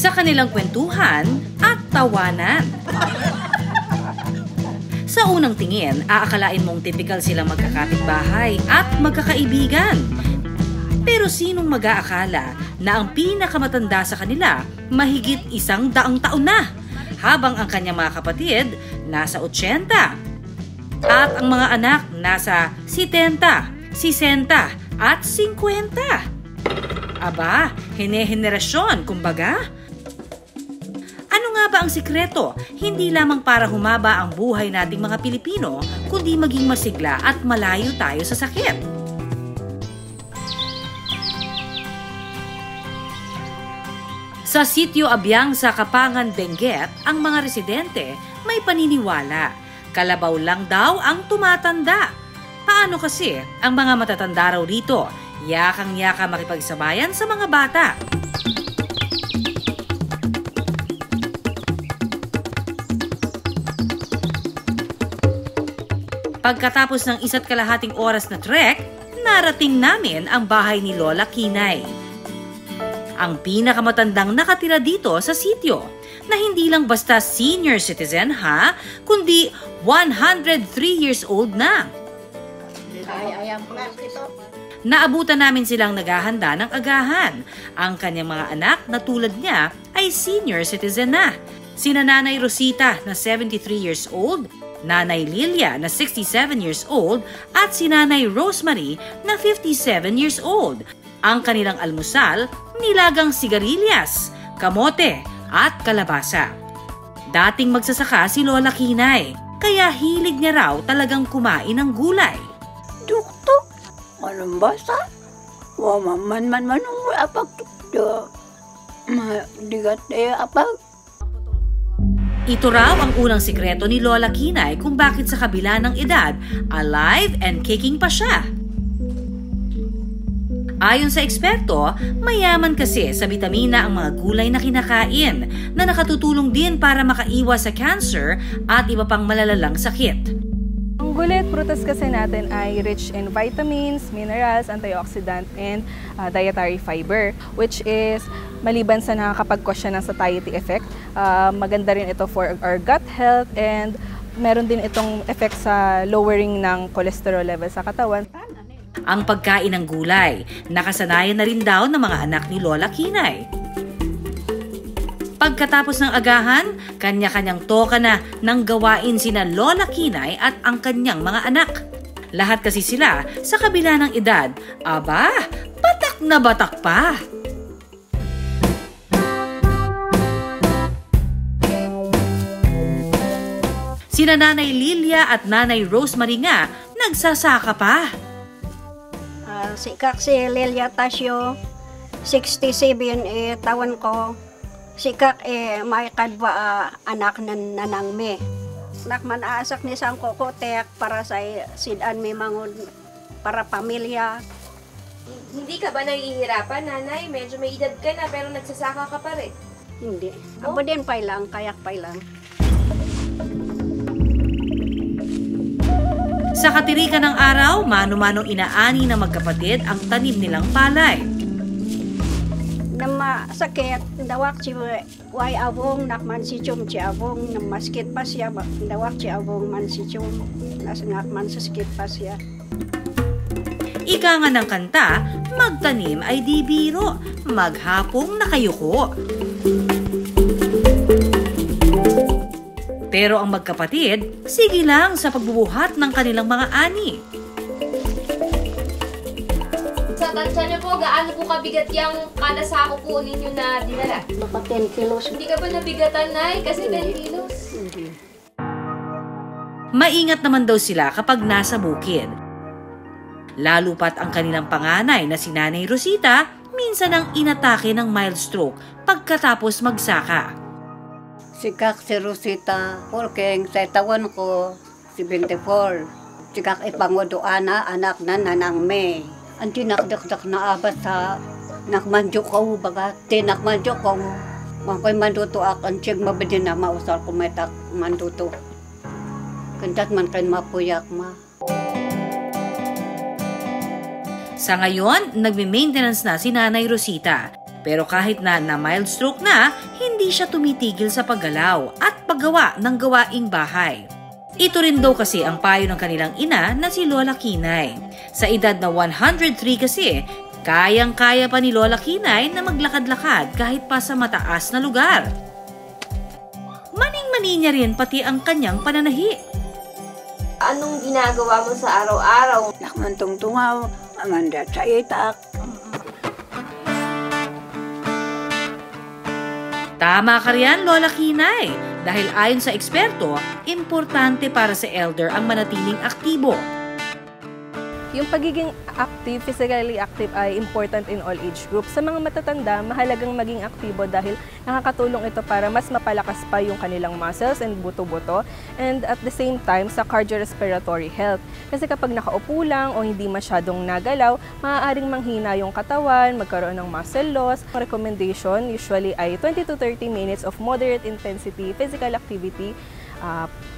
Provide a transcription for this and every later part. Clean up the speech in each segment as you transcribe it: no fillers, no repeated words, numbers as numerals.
sa kanilang kwentuhan at tawanan. Sa unang tingin, aakalain mong tipikal silang magkakapitbahay at magkakaibigan. Pero sinong mag-aakala na ang pinakamatanda sa kanila mahigit 100 taon na, habang ang kanyang mga kapatid nasa 80 at ang mga anak nasa 70, 60 at 50. Aba, hene-henerasyon kumbaga. Ano nga ba ang sikreto? Hindi lamang para humaba ang buhay nating mga Pilipino, kundi maging masigla at malayo tayo sa sakit. Sa sitio Abyang sa Kapangan, Benguet, ang mga residente may paniniwala. Kalabaw lang daw ang tumatanda. Paano kasi ang mga matatanda raw rito? Yakang-yaka makipagsabayan sa mga bata. Pagkatapos ng 1.5 oras na trek, narating namin ang bahay ni Lola Kinay. Ang pinakamatandang nakatira dito sa sitio, na hindi lang basta senior citizen ha, kundi 103 years old na. Naabutan namin silang naghahanda ng agahan. Ang kanyang mga anak na tulad niya ay senior citizen na. Sina Nanay Rosita na 73 years old, Nanay Lilia na 67 years old at si Nanay Rosemary na 57 years old. Ang kanilang almusal, nilagang sigarilyas, kamote at kalabasa. Dating magsasaka si Lola Kinay, kaya hilig niya raw talagang kumain ng gulay. Tuktok, anong basa? Waman apag tuktok. Digat apag. Ito raw ang unang sikreto ni Lola Kinay kung bakit sa kabila ng edad, alive and kicking pa siya. Ayon sa eksperto, mayaman kasi sa bitamina ang mga gulay na kinakain na nakatutulong din para makaiwas sa cancer at iba pang malalalang sakit. Ang gulay at prutas kasi natin ay rich in vitamins, minerals, antioxidant, and dietary fiber, which is maliban sa nakakapag-cause siya ng satiety effect, maganda rin ito for our gut health and meron din itong effect sa lowering ng cholesterol level sa katawan. Ang pagkain ng gulay, nakasanayan na rin daw ng mga anak ni Lola Kinay. Pagkatapos ng agahan, kanya-kanyang toka na ng gawain sina Lola Kinay at ang kanyang mga anak. Lahat kasi sila sa kabila ng edad, aba, batak na batak pa. Sina Nanay Lilia at Nanay Rosemary nga, nagsasaka pa. Si Kak Lilia Tasio, 67 taon ko. Si Kak may kadwa anak na nanangme. Nakman asak ni sang kokotek para sa sidan may mangon para pamilya. Hindi ka ba nahihirapan, Nanay? Medyo may edad ka na pero nagsasaka ka pa rin. Hindi. Abo din pa lang, kayak pa lang. Sa katirikan ng araw, mano-mano inaani ng magkapatid ang tanim nilang palay. Nama sakit, dawak si way abong, nakman si Chum si abong, namaskit pa siya, dawak si abong man si Chum, nakman sa skit pa siya. Ika nga ng kanta, magtanim ay di biro, maghapong nakayuko. Pero ang magkapatid, sige lang sa pagbubuhat ng kanilang mga ani. Sa tansya niyo po, gaano po kabigat yung kada sako po ninyo na dinala? Maka 10 kilos. Hindi ka ba nabigatan, Nay? Kasi 10 kilos. Maingat naman daw sila kapag nasa bukid. Lalo pat ang kanilang panganay na si Nanay Rosita, minsan ang inatake ng mild stroke pagkatapos magsaka. Si Kak si Rosita, porque sa taon ko, 74. Si Kak ipangodoana, anak na nanangme. Ang tinakdak-dak na abas sa nakmanjo ko, baga, tinakmanjo ko. Makoy manduto ak, ang tiyag mabadin na mausal ko may tak manduto. Kandat man kayo mapuyak ma. Sa ngayon, nagme-maintenance na si Nanay Rosita. Pero kahit na mild stroke na, hindi siya tumitigil sa paggalaw at paggawa ng gawaing bahay. Ito rin daw kasi ang payo ng kanilang ina na si Lola Kinay. Sa edad na 103 kasi, kayang-kaya pa ni Lola Kinay na maglakad-lakad kahit pa sa mataas na lugar. Maning-mani niya rin pati ang kanyang pananahi. Anong ginagawa mo sa araw-araw? Nakmantong tungaw, amanda sa itak. Tama ka riyan, Lola Kinay. Dahil ayon sa eksperto, importante para sa elder ang manatiling aktibo. Yung pagiging active, physically active ay important in all age groups. Sa mga matatanda, mahalagang maging aktibo dahil nakakatulong ito para mas mapalakas pa yung kanilang muscles and buto-buto, and at the same time sa cardiorespiratory health. Kasi kapag nakaupo lang o hindi masyadong nagalaw, maaaring manghina yung katawan, magkaroon ng muscle loss. Ang recommendation usually ay 20 to 30 minutes of moderate intensity physical activity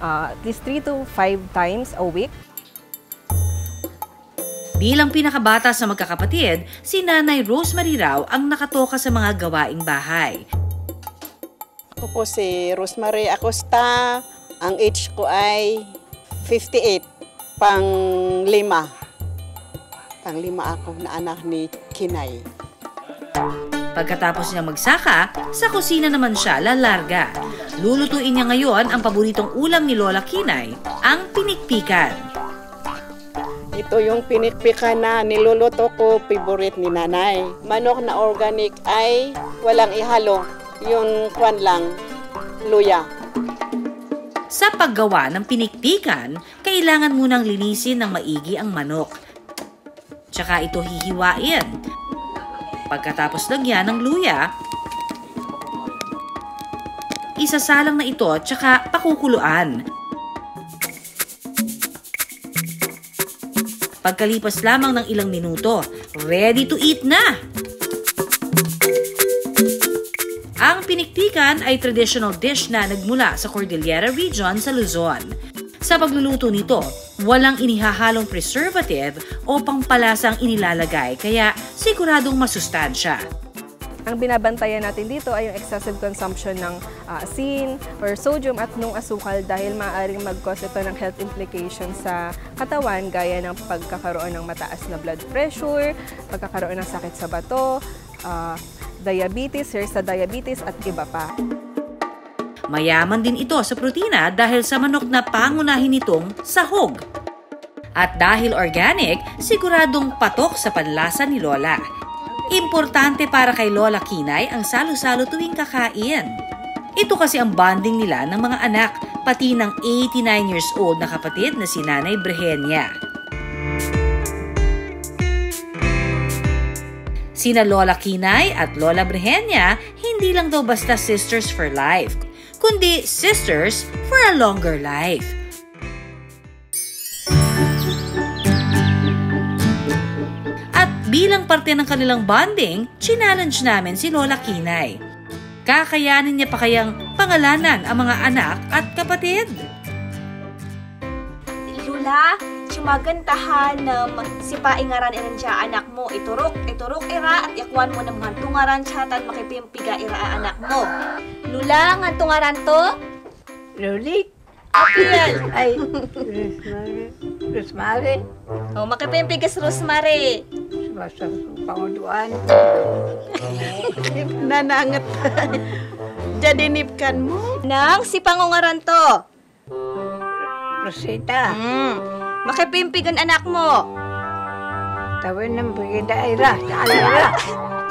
at least 3 to 5 times a week. Bilang pinakabata sa magkakapatid, si Nanay Rosemary raw ang nakatoka sa mga gawaing bahay. Ako po si Rosemary Acosta. Ang age ko ay 58. Pang-lima. Pang-lima ako na anak ni Kinay. Pagkatapos niya magsaka, sa kusina naman siya lalarga. Lulutuin niya ngayon ang paboritong ulam ni Lola Kinay, ang pinikpikan. Ito yung pinikpikan na niluluto ko, favorite ni Nanay. Manok na organic ay walang ihalo. Yung kwan lang, luya. Sa paggawa ng pinikpikan, kailangan munang linisin ng maigi ang manok. Tsaka ito hihiwain. Pagkatapos lagyan ng luya, isasalang na ito tsaka pakukuluan. Pagkalipas lamang ng ilang minuto, ready to eat na! Ang pinikpikan ay traditional dish na nagmula sa Cordillera Region sa Luzon. Sa pagluluto nito, walang inihahalong preservative o pampalasang inilalagay, kaya siguradong masustansya. Ang binabantayan natin dito ay yung excessive consumption ng asin or sodium at nung asukal dahil maaaring mag-cause ito ng health implications sa katawan gaya ng pagkakaroon ng mataas na blood pressure, pagkakaroon ng sakit sa bato, diabetes, sa diabetes at iba pa. Mayaman din ito sa protina dahil sa manok na pangunahin nitong sahog. At dahil organic, siguradong patok sa panlasa ni Lola. Importante para kay Lola Kinay ang salo-salo tuwing kakain. Ito kasi ang bonding nila ng mga anak, pati ng 89 years old na kapatid na si Nanay Brehenya. Sina Lola Kinay at Lola Brehenya hindi lang daw basta sisters for life, kundi sisters for a longer life. Bilang parte ng kanilang bonding, challenge namin si Lola Kinay. Kakayanin niya pa kayang pangalanan ang mga anak at kapatid? Lula, sumagantahan si paingaran iran siya anak mo. Iturok ira at yakwan mo ng mga tungaran siya at makipimpiga ira anak mo. Lula, nga tungaran to? Lulik. Apil. Ay, Rosemary. O, makipimpigas Rosemary. Basta panguduan. Nanangat. Jadinipkan mo. Nang, si pangungaran to. Rosita. Makipimpigan anak mo. Tawin ng brigada ira.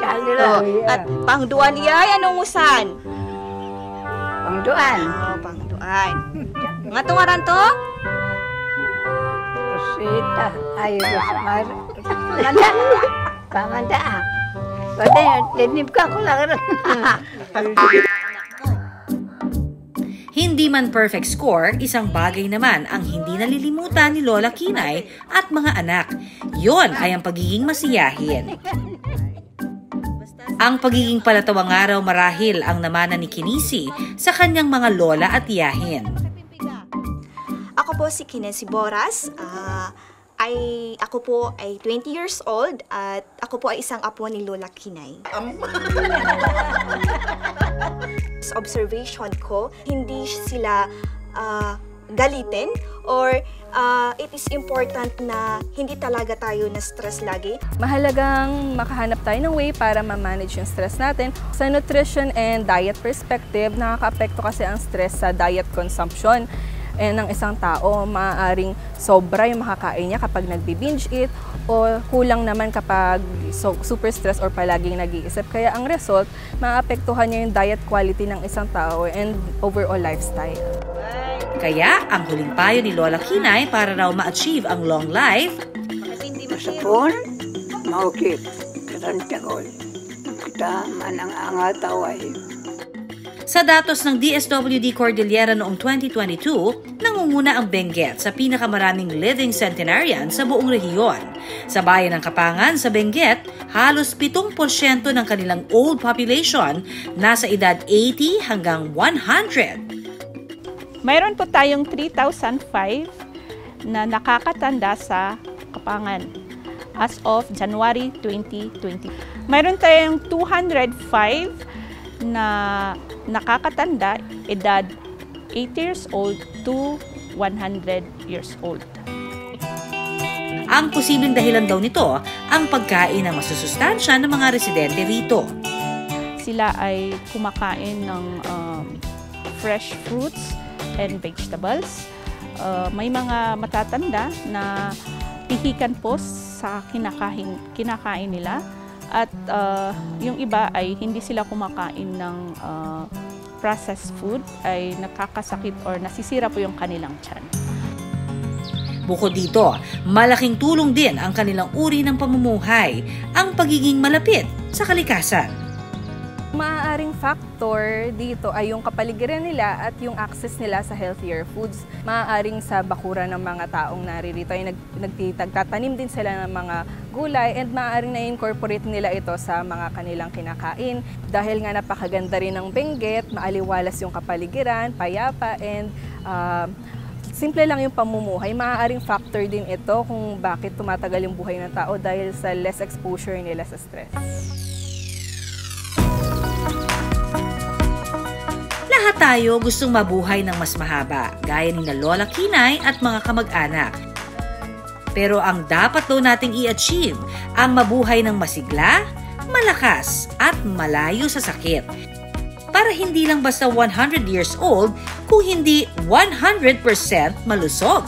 Chalira. At pangduan iyay, anong usan? Pangduan. Pangduan. Nga tungaran to? Rosita. Ay, Rosemary. Pamanda. Pwede, dinip ka ko lang. Hindi man perfect score, isang bagay naman ang hindi nalilimutan ni Lola Kinay at mga anak. Yon ay ang pagiging masiyahin. Ang pagiging palatawang araw marahil ang namana ni Kinisi sa kanyang mga lola at tiyahin. Ako po si Kinesi Boras. ako po ay 20 years old at ako po ay isang apo ni Lola Kinay. Sa observation ko, hindi sila galitin or it is important na hindi talaga tayo na-stress lagi. Mahalagang makahanap tayo ng way para ma-manage yung stress natin. Sa nutrition and diet perspective, nakaka-apekto kasi ang stress sa diet consumption ng isang tao. Maaaring sobra yung makakain niya kapag nagbi-binge eat o kulang naman kapag super stress or palaging nag-iisip. Kaya ang result, maapektuhan niya yung diet quality ng isang tao and overall lifestyle. Kaya ang huling payo ni Lola Kinay para raw ma-achieve ang long life, Masapon, maukit, karantagol, kita manang angataway. sa datos ng DSWD Cordillera noong 2022, nangunguna ang Benguet sa pinakamaraming living centenarian sa buong rehiyon. Sa bayan ng Kapangan sa Benguet, halos 7% ng kanilang old population nasa edad 80 hanggang 100. Mayroon po tayong 3,005 na nakakatanda sa Kapangan as of January 2020. Mayroon tayong 205 na nakakatanda edad 80 years old to 100 years old. Ang posibleng dahilan daw nito ang pagkain ng masusustansya ng mga residente rito. Sila ay kumakain ng fresh fruits and vegetables. May mga matatanda na pihikan po sa kinakain nila at yung iba ay hindi sila kumakain ng processed food, ay nakakasakit or nasisira po yung kanilang tiyan. Bukod dito, malaking tulong din ang kanilang uri ng pamumuhay, ang pagiging malapit sa kalikasan. Maaaring factor dito ay yung kapaligiran nila at yung access nila sa healthier foods. Maaaring sa bakuran ng mga taong naririto ay nagtatanim din sila ng mga gulay and maaaring na-incorporate nila ito sa mga kanilang kinakain. Dahil nga napakaganda rin ng Benguet, maaliwalas yung kapaligiran, payapa, and simple lang yung pamumuhay. Maaaring factor din ito kung bakit tumatagal yung buhay ng tao dahil sa less exposure nila sa stress. Lahat tayo gustong mabuhay ng mas mahaba, gaya ni Lola Kinay at mga kamag-anak. Pero ang dapat daw nating i-achieve, ang mabuhay ng masigla, malakas at malayo sa sakit. Para hindi lang basta 100 years old, kung hindi 100% malusog.